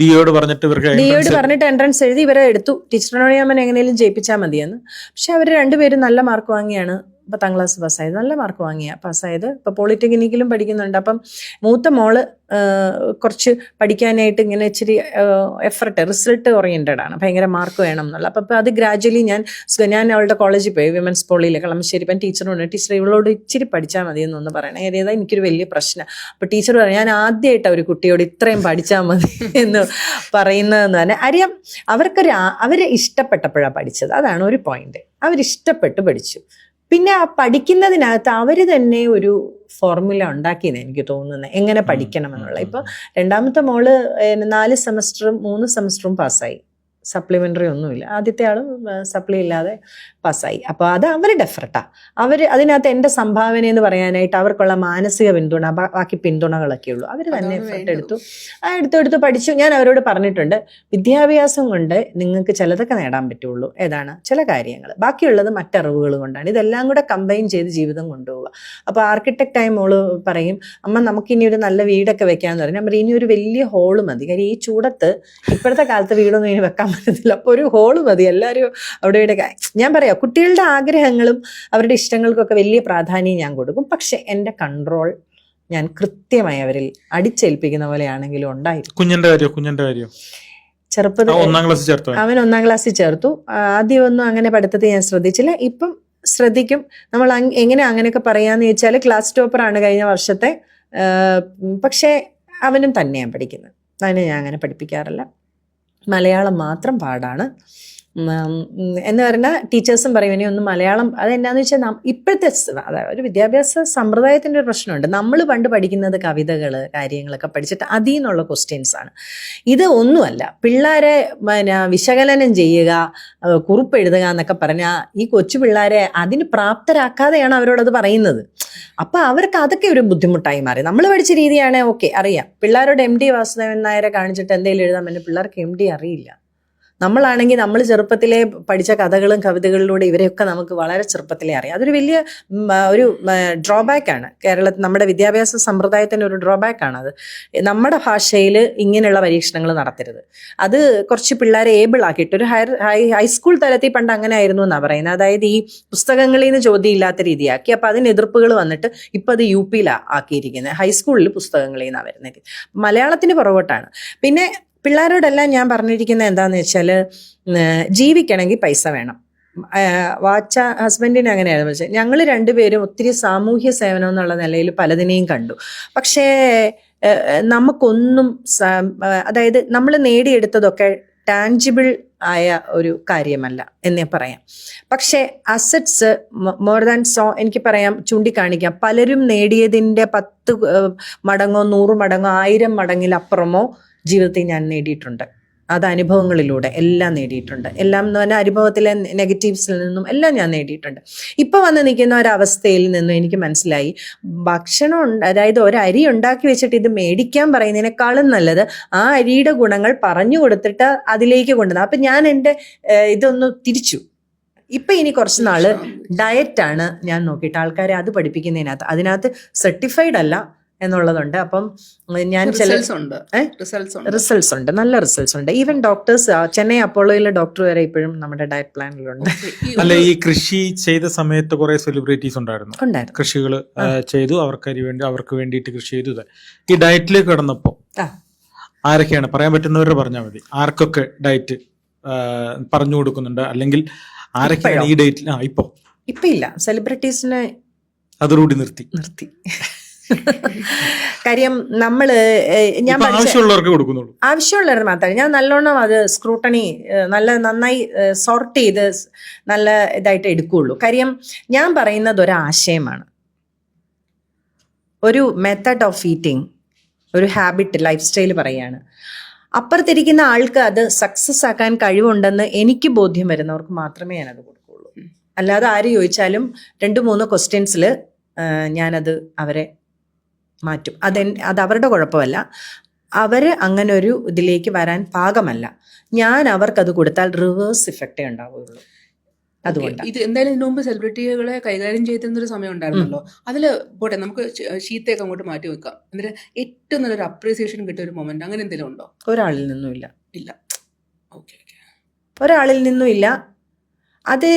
DEയോട് പറഞ്ഞിട്ട് എൻട്രൻസ് എഴുതി ഇവരെ എടുത്തു. ടീച്ചറിനോട് ഞാൻ എങ്ങനെയും ജയിപ്പിച്ചാൽ മതിയെന്ന്. പക്ഷെ അവർ രണ്ടുപേരും നല്ല മാർക്ക് വാങ്ങിയാണ് 10ാം ക്ലാസ് പാസ്സായത്, നല്ല മാർക്ക് പാസ്സായത്. ഇപ്പോൾ പോളിടെക്നിക്കിലും പഠിക്കുന്നുണ്ട്. അപ്പം മൂത്ത മോള് കുറച്ച് പഠിക്കാനായിട്ട് ഇങ്ങനെ ഇച്ചിരി എഫർട്ട്, റിസൾട്ട് ഓറിയൻറ്റഡ് ആണ്, ഭയങ്കര മാർക്ക് വേണം എന്നുള്ള. അപ്പം അത് ഗ്രാജുവലി ഞാൻ അവളുടെ കോളേജിൽ പോയി, വിമൻസ് പോളിയിൽ കളമശ്ശേരി. ഇപ്പം ടീച്ചറോട്, ടീച്ചർ ഇവളോട് ഇച്ചിരി പഠിച്ചാൽ മതി എന്നൊന്ന് പറയണേ, ഏതാ എനിക്കൊരു വലിയ പ്രശ്നം. അപ്പോൾ ടീച്ചർ പറഞ്ഞു, ഞാൻ ആദ്യമായിട്ടാണ് ഒരു കുട്ടിയോട് ഇത്രയും പഠിച്ചാൽ മതി എന്ന് പറയുന്നതെന്ന് തന്നെ അറിയാം. അവർ ഇഷ്ടപ്പെട്ടപ്പോഴാണ് പഠിച്ചത്, അതാണ് ഒരു പോയിന്റ്. അവരിഷ്ടപ്പെട്ട് പഠിച്ചു. പിന്നെ ആ പഠിക്കുന്നതിനകത്ത് അവർ തന്നെ ഒരു ഫോർമുല ഉണ്ടാക്കിയെന്ന് എനിക്ക് തോന്നുന്നത്, എങ്ങനെ പഠിക്കണം എന്നുള്ള. ഇപ്പൊ രണ്ടാമത്തെ മോള് 4 സെമസ്റ്ററും 3 സെമസ്റ്ററും പാസ്സായി, സപ്ലിമെൻ്ററി ഒന്നുമില്ല. ആദ്യത്തെ ആളും സപ്ലി ഇല്ലാതെ പാസ്സായി. അപ്പോൾ അത് അവരുടെ എഫർട്ടാണ്. അതിനകത്ത് എൻ്റെ സംഭാവന എന്ന് പറയാനായിട്ട് അവർക്കുള്ള മാനസിക പിന്തുണ, ബാക്കി പിന്തുണകളൊക്കെ ഉള്ളൂ. അവർ തന്നെ എഫർട്ട് എടുത്തു പഠിച്ചു. ഞാൻ അവരോട് പറഞ്ഞിട്ടുണ്ട്, വിദ്യാഭ്യാസം കൊണ്ട് നിങ്ങൾക്ക് ചിലതൊക്കെ നേടാൻ പറ്റുള്ളൂ, ഏതാണ് ചില കാര്യങ്ങൾ, ബാക്കിയുള്ളത് മറ്ററിവുകൾ കൊണ്ടാണ്. ഇതെല്ലാം കൂടെ കമ്പൈൻ ചെയ്ത് ജീവിതം കൊണ്ടുപോവുക. അപ്പോൾ ആർക്കിടെക്റ്റായ മോള് പറയും, അമ്മ നമുക്കിനി ഒരു നല്ല വീടൊക്കെ വെക്കാമെന്ന് പറയും. ഞാൻ പറയും, ഇനി ഒരു വലിയ ഹോള് മതി, കാര്യം ഈ ചൂടത്ത് ഇപ്പോഴത്തെ കാലത്ത് വീടൊന്നും ഇനി വെക്കാൻ പറ്റത്തില്ല, അപ്പോൾ ഒരു ഹോള് മതി. എല്ലാവരും അവിടെ ഇവിടെ. ഞാൻ പറയാം, കുട്ടികളുടെ ആഗ്രഹങ്ങളും അവരുടെ ഇഷ്ടങ്ങൾക്കൊക്കെ വലിയ പ്രാധാന്യം ഞാൻ കൊടുക്കും. പക്ഷെ എൻ്റെ കൺട്രോൾ ഞാൻ കൃത്യമായി അവരിൽ അടിച്ചേൽപ്പിക്കുന്ന പോലെയാണെങ്കിലും ഉണ്ടായിരുന്നു. കുഞ്ഞിന്റെ കാര്യം ചെറുപ്പത്തിൽ അവൻ 1ാം ക്ലാസ്സിൽ ചേർത്തു. ആദ്യമൊന്നും അങ്ങനെ പഠിത്തത്തിൽ ഞാൻ ശ്രദ്ധിച്ചില്ല, ഇപ്പം ശ്രദ്ധിക്കും. നമ്മൾ എങ്ങനെ അങ്ങനെയൊക്കെ പറയാന്ന് ചോദിച്ചാൽ, ക്ലാസ് ടോപ്പറാണ് കഴിഞ്ഞ വർഷത്തെ. പക്ഷേ അവനും തന്നെയാണ് പഠിക്കുന്നത്, അവനെ ഞാൻ അങ്ങനെ പഠിപ്പിക്കാറില്ല. മലയാളം മാത്രം പാടാണ് എന്ന് പറഞ്ഞാൽ ടീച്ചേഴ്സും പറയും, ഇനി ഒന്ന് മലയാളം. അതെന്നാന്ന് വെച്ചാൽ ഇപ്പോഴത്തെ അതായത് ഒരു വിദ്യാഭ്യാസ സമ്പ്രദായത്തിൻ്റെ ഒരു പ്രശ്നമുണ്ട്. നമ്മൾ പണ്ട് പഠിക്കുന്നത് കവിതകൾ, കാര്യങ്ങളൊക്കെ പഠിച്ചിട്ട് അതിൽ നിന്നുള്ള ക്വസ്റ്റ്യൻസാണ്. ഇത് ഒന്നുമല്ല. പിള്ളേരെ വിശകലനം ചെയ്യുക, കുറിപ്പ് എഴുതുക എന്നൊക്കെ പറഞ്ഞാൽ ഈ കൊച്ചു പിള്ളേരെ അതിന് പ്രാപ്തരാക്കാതെയാണ് അവരോടത് പറയുന്നത്. അപ്പം അവർക്ക് അതൊക്കെ ഒരു ബുദ്ധിമുട്ടായി മാറി. നമ്മൾ പഠിച്ച രീതിയാണ് ഓക്കെ, അറിയാം. പിള്ളേരോട് MD വാസുദേവൻ നായരെ കാണിച്ചിട്ട് എന്തെങ്കിലും എഴുതാൻ പറ്റും, പിള്ളേർക്ക് MD അറിയില്ല. നമ്മളാണെങ്കിൽ നമ്മൾ ചെറുപ്പത്തിലെ പഠിച്ച കഥകളും കവിതകളിലൂടെ ഇവരെയൊക്കെ നമുക്ക് വളരെ ചെറുപ്പത്തിലേ അറിയാം. അതൊരു വലിയ ഒരു ഡ്രോബാക്കാണ്. കേരളത്തിൽ നമ്മുടെ വിദ്യാഭ്യാസ സമ്പ്രദായത്തിൻ്റെ ഒരു ഡ്രോബാക്കാണ് അത്. നമ്മുടെ ഭാഷയിൽ ഇങ്ങനെയുള്ള പരീക്ഷണങ്ങൾ നടത്തരുത്. അത് കുറച്ച് പിള്ളേരെ ഏബിൾ ആക്കിയിട്ട് ഒരു ഹൈസ്കൂൾ തലത്തിൽ പണ്ട് അങ്ങനെ ആയിരുന്നു എന്നാണ് പറയുന്നത്. അതായത് ഈ പുസ്തകങ്ങളിൽ നിന്ന് ചോദ്യം ഇല്ലാത്ത രീതിയാക്കി. അപ്പോൾ അതിന് എതിർപ്പുകൾ വന്നിട്ട് ഇപ്പം അത് UP ആക്കിയിരിക്കുന്നത്. ഹൈസ്കൂളിൽ പുസ്തകങ്ങളിൽ നിന്നാണ് വരുന്നത്. മലയാളത്തിന് പുറകോട്ടാണ്. പിന്നെ പിള്ളേരോടെല്ലാം ഞാൻ പറഞ്ഞിരിക്കുന്നത് എന്താണെന്ന് വെച്ചാൽ, ജീവിക്കണമെങ്കിൽ പൈസ വേണം. ഹസ്ബൻഡിന് അങ്ങനെയായിരുന്നു. പക്ഷേ ഞങ്ങൾ രണ്ടുപേരും ഒത്തിരി സാമൂഹ്യ സേവനം എന്നുള്ള നിലയിൽ പലതിനെയും കണ്ടു. പക്ഷേ നമുക്കൊന്നും, അതായത് നമ്മൾ നേടിയെടുത്തതൊക്കെ ടാൻജിബിൾ ആയ ഒരു കാര്യമല്ല എന്നേ പറയാം. പക്ഷേ അസറ്റ്സ് മോർ ദാൻ എനിക്ക് പറയാം, ചൂണ്ടിക്കാണിക്കാം. പലരും നേടിയതിൻ്റെ 10 മടങ്ങോ 100 മടങ്ങോ 1000 മടങ്ങിലപ്പുറമോ ജീവിതത്തിൽ ഞാൻ നേടിയിട്ടുണ്ട്. അത് അനുഭവങ്ങളിലൂടെ എല്ലാം നേടിയിട്ടുണ്ട്. എല്ലാം എന്ന് പറഞ്ഞാൽ അനുഭവത്തിലെ നെഗറ്റീവ്സിൽ നിന്നും എല്ലാം ഞാൻ നേടിയിട്ടുണ്ട്. ഇപ്പോൾ വന്ന് നിൽക്കുന്ന ഒരവസ്ഥയിൽ നിന്നും എനിക്ക് മനസ്സിലായി, ഭക്ഷണം അതായത് ഒരു അരി ഉണ്ടാക്കി വെച്ചിട്ട് ഇത് മേടിക്കാൻ പറയുന്നതിനേക്കാളും നല്ലത് ആ അരിയുടെ ഗുണങ്ങൾ പറഞ്ഞു കൊടുത്തിട്ട് അതിലേക്ക് കൊണ്ടുവന്നത്. അപ്പം ഞാൻ എൻ്റെ ഇതൊന്ന് തിരിച്ചു. ഇപ്പം ഇനി കുറച്ച് നാൾ ഡയറ്റാണ് ഞാൻ നോക്കിയിട്ട് ആൾക്കാരെ അത് പഠിപ്പിക്കുന്നതിനകത്ത്. അതിനകത്ത് സർട്ടിഫൈഡ് അല്ല എന്നുള്ളതുണ്ട്. അപ്പം ഞാൻ റിസൾട്ട്സ് ഉണ്ട്, നല്ല റിസൾട്ട്സ് ഉണ്ട്. ഈവൻ ഡോക്ടേഴ്സ്, ചെന്നൈ അപ്പോളോയിലെ ഡോക്ടർ വരെ ഇപ്പോഴും നമ്മുടെ ഡയറ്റ് പ്ലാനിലുണ്ട്. അല്ല, ഈ കൃഷി ചെയ്ത സമയത്ത് കുറെ സെലിബ്രിറ്റീസ് ഉണ്ടായിരുന്നു. കൃഷികൾ ചെയ്തു, അവർക്ക് വേണ്ടിയിട്ട് കൃഷി ചെയ്തു. ഈ ഡയറ്റിലേക്ക് കടന്നപ്പോ ആരൊക്കെയാണ് പറയാൻ പറ്റുന്നവരെ പറഞ്ഞാൽ മതി. ആർക്കൊക്കെ ഡയറ്റ് പറഞ്ഞു കൊടുക്കുന്നുണ്ട്, അല്ലെങ്കിൽ ആരൊക്കെയാണ് ഈ ഡേറ്റിൽ ഇപ്പൊ ഇല്ല, സെലിബ്രിറ്റീസിനെ അതോടുകൂടി നിർത്തി. കാര്യം നമ്മള് ഞാൻ ആവശ്യമുള്ളവർക്ക് കൊടുക്കുന്നുള്ളൂ, ആവശ്യമുള്ളവർ മാത്രമേ. ഞാൻ നല്ലോണം അത് സ്ക്രൂട്ടണി നന്നായി സോർട്ട് ചെയ്ത് നല്ല ഇതായിട്ട് എടുക്കുകയുള്ളൂ. കാര്യം ഞാൻ പറയുന്നത് ഒരാശയമാണ്, ഒരു മെത്തഡ് ഓഫ് ഈറ്റിംഗ്, ഒരു ഹാബിറ്റ്, ലൈഫ് സ്റ്റൈൽ പറയാണ്. അപ്പുറത്തിരിക്കുന്ന ആൾക്ക് അത് സക്സസ് ആക്കാൻ കഴിവുണ്ടെന്ന് എനിക്ക് ബോധ്യം വരുന്നവർക്ക് മാത്രമേ ഞാനത് കൊടുക്കുകയുള്ളൂ. അല്ലാതെ ആര് ചോദിച്ചാലും 2-3 ക്വസ്റ്റ്യൻസിൽ ഞാനത് അവരെ മാറ്റും. അത് അവരുടെ കുഴപ്പമല്ല, അവർ അങ്ങനെ ഒരു ഇതിലേക്ക് വരാൻ പാകമല്ല. ഞാൻ അവർക്കത് കൊടുത്താൽ റിവേഴ്സ് ഇഫക്റ്റേ ഉണ്ടാവുകയുള്ളൂ. അതുകൊണ്ട് ഇത് എന്തായാലും ഇതിനു മുമ്പ് സെലിബ്രിറ്റികളെ കൈകാര്യം ചെയ്തിരുന്നൊരു സമയം ഉണ്ടായിരുന്നല്ലോ, അതില് പോട്ടെ, നമുക്ക് ശീത്തയൊക്കെ അങ്ങോട്ട് മാറ്റി വെക്കാം. എന്നിട്ട് ഏറ്റവും നല്ലൊരു അപ്രീസിയേഷൻ കിട്ടിയ ഒരു മൊമെന്റ് അങ്ങനെ എന്തെങ്കിലും ഉണ്ടോ? ഒരാളിൽ നിന്നും ഇല്ല. ഓക്കെ, ഒരാളിൽ നിന്നും ഇല്ല. അത്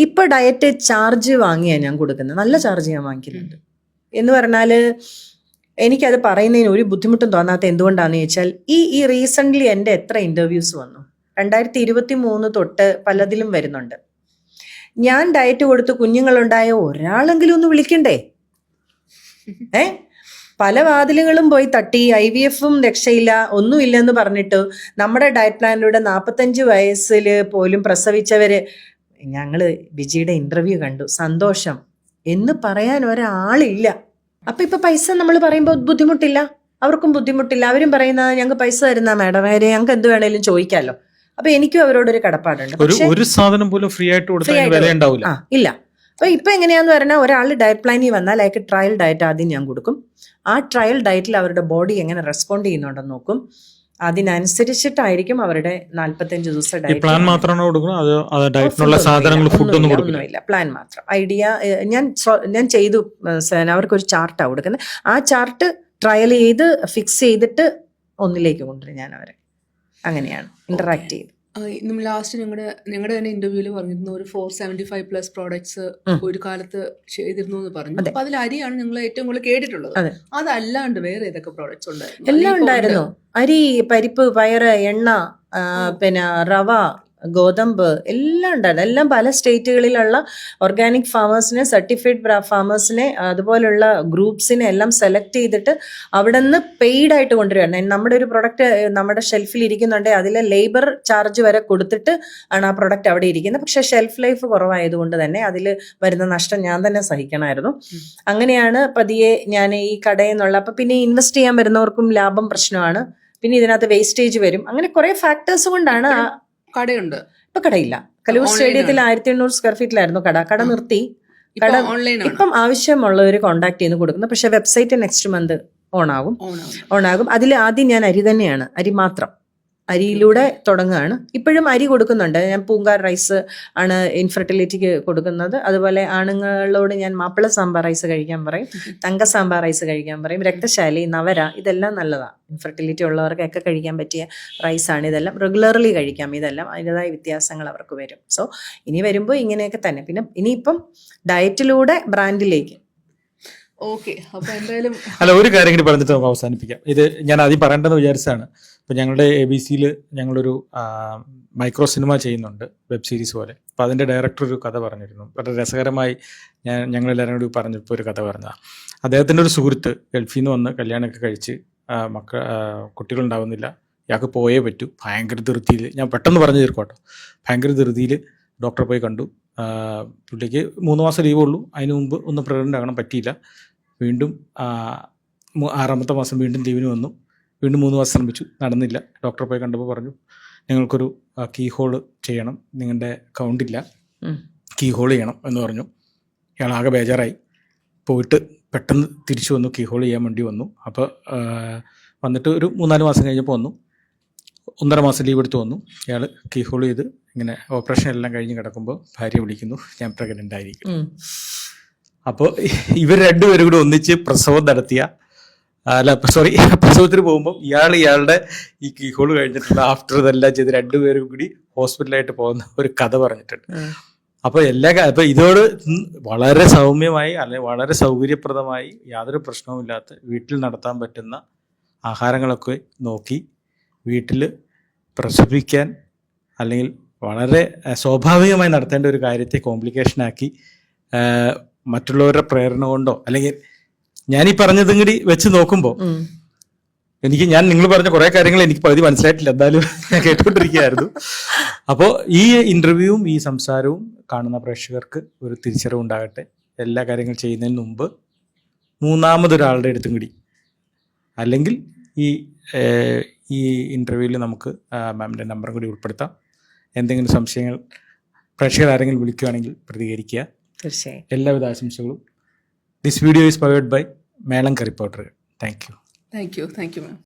ഇപ്പൊ ഡയറ്റ് ചാർജ് വാങ്ങിയാണ് ഞാൻ കൊടുക്കുന്നത്, നല്ല ചാർജ് ഞാൻ വാങ്ങിക്കുന്നുണ്ട്. എന്ന് പറഞ്ഞാൽ എനിക്കത് പറയുന്നതിന് ഒരു ബുദ്ധിമുട്ടും തോന്നാത്ത എന്തുകൊണ്ടാണെന്ന് ചോദിച്ചാൽ, ഈ റീസെൻ്റ്ലി എൻ്റെ എത്ര ഇൻ്റർവ്യൂസ് വന്നു, 2023 തൊട്ട് പലതിലും വരുന്നുണ്ട്. ഞാൻ ഡയറ്റ് കൊടുത്ത് കുഞ്ഞുങ്ങളുണ്ടായ ഒരാളെങ്കിലും ഒന്ന് വിളിക്കണ്ടേ? പല വാതിലുകളും പോയി തട്ടി, IVF-ഉം രക്ഷയില്ല, ഒന്നുമില്ലെന്ന് പറഞ്ഞിട്ട് നമ്മുടെ ഡയറ്റ് പ്ലാനിലൂടെ 45 വയസ്സിൽ പോലും പ്രസവിച്ചവര്, ഞങ്ങള് ബിജിയുടെ ഇന്റർവ്യൂ കണ്ടു, സന്തോഷം എന്ന് പറയാൻ ഒരാളില്ല. അപ്പൊ ഇപ്പൊ പൈസ നമ്മൾ പറയുമ്പോൾ ബുദ്ധിമുട്ടില്ല, അവർക്കും ബുദ്ധിമുട്ടില്ല. അവരും പറയുന്ന ഞങ്ങൾക്ക് പൈസ തരുന്ന മാഡം, ഞങ്ങൾക്ക് എന്ത് വേണേലും ചോദിക്കാമല്ലോ. അപ്പൊ എനിക്കും അവരോടൊരു കടപ്പാടുണ്ട്. ഒരു സാധനം പോലും ഫ്രീ ആയിട്ട് ഇല്ല. അപ്പൊ ഇപ്പൊ എങ്ങനെയാന്ന് പറഞ്ഞാൽ, ഒരാൾ ഡയറ്റ് പ്ലാനിൽ വന്നാൽ അയാൾക്ക് ട്രയൽ ഡയറ്റ് ആദ്യം ഞാൻ കൊടുക്കും. ആ ട്രയൽ ഡയറ്റിൽ അവരുടെ ബോഡി എങ്ങനെ റെസ്പോണ്ട് ചെയ്യുന്നുണ്ടെന്ന് നോക്കും. അതിനനുസരിച്ചിട്ടായിരിക്കും അവരുടെ 45 ദിവസം ഡയറ്റ്. പ്ലാൻ മാത്രമാണോ കൊടുക്കുന്നത്? ഒന്നുമില്ല, പ്ലാൻ മാത്രം. ഐഡിയ ഞാൻ ചെയ്തു, അവർക്കൊരു ചാർട്ടാണ് കൊടുക്കുന്നത്. ആ ചാർട്ട് ട്രയൽ ചെയ്ത് ഫിക്സ് ചെയ്തിട്ട് ഒന്നിലേക്ക് കൊണ്ടുവരും ഞാൻ അവരെ. അങ്ങനെയാണ് ഇന്ററാക്ട് ചെയ്ത്. നമ്മൾ ലാസ്റ്റ് ഞങ്ങളുടെ തന്നെ ഇന്റർവ്യൂവിൽ പറഞ്ഞിരുന്നു, ഒരു 475+ പ്രോഡക്ട്സ് ഒരു കാലത്ത് ചെയ്തിരുന്നു എന്ന് പറഞ്ഞു. അപ്പൊ അതിൽ അരിയാണ് നിങ്ങൾ ഏറ്റവും കൂടുതൽ കേട്ടിട്ടുള്ളത്. അതല്ലാണ്ട് വേറെ ഏതൊക്കെ പ്രോഡക്ട്സ് ഉണ്ടായിരുന്നു? എല്ലാം ഉണ്ടായിരുന്നു. അരി, പരിപ്പ്, പയറ്, എണ്ണ, പിന്നെ റവ, ഗോതമ്പ് എല്ലാം ഉണ്ടായിരുന്നു. എല്ലാം പല സ്റ്റേറ്റുകളിലുള്ള ഓർഗാനിക് ഫാമേഴ്സിനെ, സർട്ടിഫൈഡ് ഫാമേഴ്സിനെ, അതുപോലുള്ള ഗ്രൂപ്പ്സിനെ എല്ലാം സെലക്ട് ചെയ്തിട്ട് അവിടെ നിന്ന് പെയ്ഡ് ആയിട്ട് കൊണ്ടുവരികയാണ്. നമ്മുടെ ഒരു പ്രൊഡക്റ്റ് നമ്മുടെ ഷെൽഫിൽ ഇരിക്കുന്നുണ്ടെങ്കിൽ അതിലെ ലേബർ ചാർജ് വരെ കൊടുത്തിട്ട് ആണ് ആ പ്രൊഡക്റ്റ് അവിടെ ഇരിക്കുന്നത്. പക്ഷെ ഷെൽഫ് ലൈഫ് കുറവായതുകൊണ്ട് തന്നെ അതിൽ വരുന്ന നഷ്ടം ഞാൻ തന്നെ സഹിക്കണമായിരുന്നു. അങ്ങനെയാണ് പതിയെ ഞാൻ ഈ കടയിൽ നിന്നുള്ള, അപ്പൊ പിന്നെ ഇൻവെസ്റ്റ് ചെയ്യാൻ വരുന്നവർക്കും ലാഭം പ്രശ്നമാണ്, പിന്നെ ഇതിനകത്ത് വേസ്റ്റേജ് വരും. അങ്ങനെ കുറെ ഫാക്ടേഴ്സ് കൊണ്ടാണ്. കടയുണ്ട്, ഇപ്പൊ കടയില്ല. കലൂർ സ്റ്റേഡിയത്തിൽ 1800 സ്ക്വയർ ഫീറ്റിലായിരുന്നു കട നിർത്തി. ഇപ്പം ആവശ്യമുള്ളവർ കോൺടാക്ട് ചെയ്ത് കൊടുക്കുന്നത്. പക്ഷെ വെബ്സൈറ്റ് നെക്സ്റ്റ് മന്ത് ഓൺ ആകും. അതിൽ ആദ്യം ഞാൻ അരി തന്നെയാണ്, അരി മാത്രം, അരിയിലൂടെ തുടങ്ങുകയാണ്. ഇപ്പോഴും അരി കൊടുക്കുന്നുണ്ട്. ഞാൻ പൂങ്കാർ റൈസ് ആണ് ഇൻഫെർട്ടിലിറ്റിക്ക് കൊടുക്കുന്നത്. അതുപോലെ ആണുങ്ങളോട് ഞാൻ മാപ്പിള സാമ്പാർ റൈസ് കഴിക്കാൻ പറയും, തങ്ക സാമ്പാർ റൈസ് കഴിക്കാൻ പറയും, രക്തശാലി, നവര, ഇതെല്ലാം നല്ലതാണ്. ഇൻഫെർട്ടിലിറ്റി ഉള്ളവർക്കൊക്കെ കഴിക്കാൻ പറ്റിയ റൈസാണ് ഇതെല്ലാം. റെഗുലർലി കഴിക്കാം ഇതെല്ലാം. അതിൻ്റെതായ വ്യത്യാസങ്ങൾ അവർക്ക് വരും. സോ ഇനി വരുമ്പോൾ ഇങ്ങനെയൊക്കെ തന്നെ. പിന്നെ ഇനിയിപ്പം ഡയറ്റിലൂടെ ബ്രാൻഡിലേക്ക്. ഓക്കെ, അപ്പൊ എന്തായാലും ഒരു കാര്യം കൂടി പറഞ്ഞിട്ട് നമുക്ക് അവസാനിപ്പിക്കാം. ഇത് ഞാൻ ആദ്യം പറയേണ്ടതെന്ന് വിചാരിച്ചതാണ്. ഇപ്പം ഞങ്ങളുടെ ABC-യിൽ ഞങ്ങളൊരു മൈക്രോ സിനിമ ചെയ്യുന്നുണ്ട്, വെബ് സീരീസ് പോലെ. അപ്പോൾ അതിൻ്റെ ഡയറക്ടർ ഒരു കഥ പറഞ്ഞിരുന്നു. വളരെ രസകരമായി ഞങ്ങളെല്ലാവരും കൂടി പറഞ്ഞപ്പോൾ ഒരു കഥ പറഞ്ഞതാണ്. അദ്ദേഹത്തിൻ്റെ ഒരു സുഹൃത്ത് ഗൾഫിൽ നിന്ന് വന്ന് കല്യാണമൊക്കെ കഴിച്ച് കുട്ടികളുണ്ടാവുന്നില്ല, ഇയാൾക്ക് പോയേ പറ്റൂ. ഭയങ്കര ധൃതിയിൽ, ഞാൻ പെട്ടെന്ന് പറഞ്ഞു തീർക്കോട്ടോ, ഭയങ്കര ധൃതിയിൽ ഡോക്ടറെ പോയി കണ്ടു. പുള്ളിക്ക് 3 മാസം ലീവുള്ളൂ. അതിന് മുമ്പ് ഒന്ന് പ്രഗ്നൻ്റ് ആകണം, പറ്റിയില്ല. വീണ്ടും 6ാമത്തെ മാസം വീണ്ടും ലീവിന് വന്നു. വീണ്ടും 3 മാസം ശ്രമിച്ചു, നടന്നില്ല. ഡോക്ടറെ പോയി കണ്ടപ്പോൾ പറഞ്ഞു, നിങ്ങൾക്കൊരു കീ ഹോൾ ചെയ്യണം, നിങ്ങളുടെ കൗണ്ടില്ല, കീ ഹോൾ ചെയ്യണം എന്ന് പറഞ്ഞു. ഇയാൾ ആകെ ബേജാറായി. പോയിട്ട് പെട്ടെന്ന് തിരിച്ചു വന്നു, കീ ഹോൾ ചെയ്യാൻ വേണ്ടി വന്നു. അപ്പോൾ വന്നിട്ട് ഒരു 3-4 മാസം കഴിഞ്ഞപ്പോൾ വന്നു. 1.5 മാസം ലീവ് എടുത്ത് വന്നു. ഇയാൾ കീ ഹോൾ ചെയ്ത് ഇങ്ങനെ ഓപ്പറേഷൻ എല്ലാം കഴിഞ്ഞ് കിടക്കുമ്പോൾ ഭാര്യ വിളിക്കുന്നു, ഞാൻ പ്രഗ്നൻ്റ് ആയിരിക്കും. അപ്പോൾ ഇവർ രണ്ടുപേരും കൂടി ഒന്നിച്ച് പ്രസവം നടത്തിയ പ്രസവത്തിന് പോകുമ്പോൾ ഇയാളുടെ ഈ കീ ഹോൾ കഴിഞ്ഞിട്ടുള്ള ആഫ്റ്റർ ഇതെല്ലാം ചെയ്ത് രണ്ടുപേരും കൂടി ഹോസ്പിറ്റലായിട്ട് പോകുന്ന ഒരു കഥ പറഞ്ഞിട്ടുണ്ട്. അപ്പോൾ അപ്പോൾ ഇതോട് വളരെ സൗമ്യമായി അല്ലെങ്കിൽ വളരെ സൗകര്യപ്രദമായി യാതൊരു പ്രശ്നവുമില്ലാത്ത വീട്ടിൽ നടത്താൻ പറ്റുന്ന ആഹാരങ്ങളൊക്കെ നോക്കി വീട്ടിൽ പ്രസവിക്കാൻ അല്ലെങ്കിൽ വളരെ സ്വാഭാവികമായി നടത്തേണ്ട ഒരു കാര്യത്തെ കോംപ്ലിക്കേഷനാക്കി മറ്റുള്ളവരുടെ പ്രേരണ കൊണ്ടോ, അല്ലെങ്കിൽ ഞാനീ പറഞ്ഞതും കൂടി വെച്ച് നോക്കുമ്പോൾ ഞാൻ നിങ്ങൾ പറഞ്ഞ കുറേ കാര്യങ്ങൾ എനിക്ക് പകുതി മനസ്സിലായിട്ടില്ല, എന്തായാലും ഞാൻ കേട്ടുകൊണ്ടിരിക്കുകയായിരുന്നു. അപ്പോൾ ഈ ഇന്റർവ്യൂവും ഈ സംസാരവും കാണുന്ന പ്രേക്ഷകർക്ക് ഒരു തിരിച്ചറിവുണ്ടാകട്ടെ. എല്ലാ കാര്യങ്ങളും ചെയ്യുന്നതിന് മുമ്പ് മൂന്നാമതൊരാളുടെ അടുത്തും കൂടി, അല്ലെങ്കിൽ ഈ ഇന്റർവ്യൂവിൽ നമുക്ക് മാമിൻ്റെ നമ്പറും കൂടി ഉൾപ്പെടുത്താം. എന്തെങ്കിലും സംശയങ്ങൾ പ്രേക്ഷകർ ആരെങ്കിലും വിളിക്കുകയാണെങ്കിൽ പ്രതികരിക്കുക. തീർച്ചയായും. എല്ലാവിധ ആശംസകളും. This video is powered by മേളങ്കറി powder. Thank you. Thank you ma'am.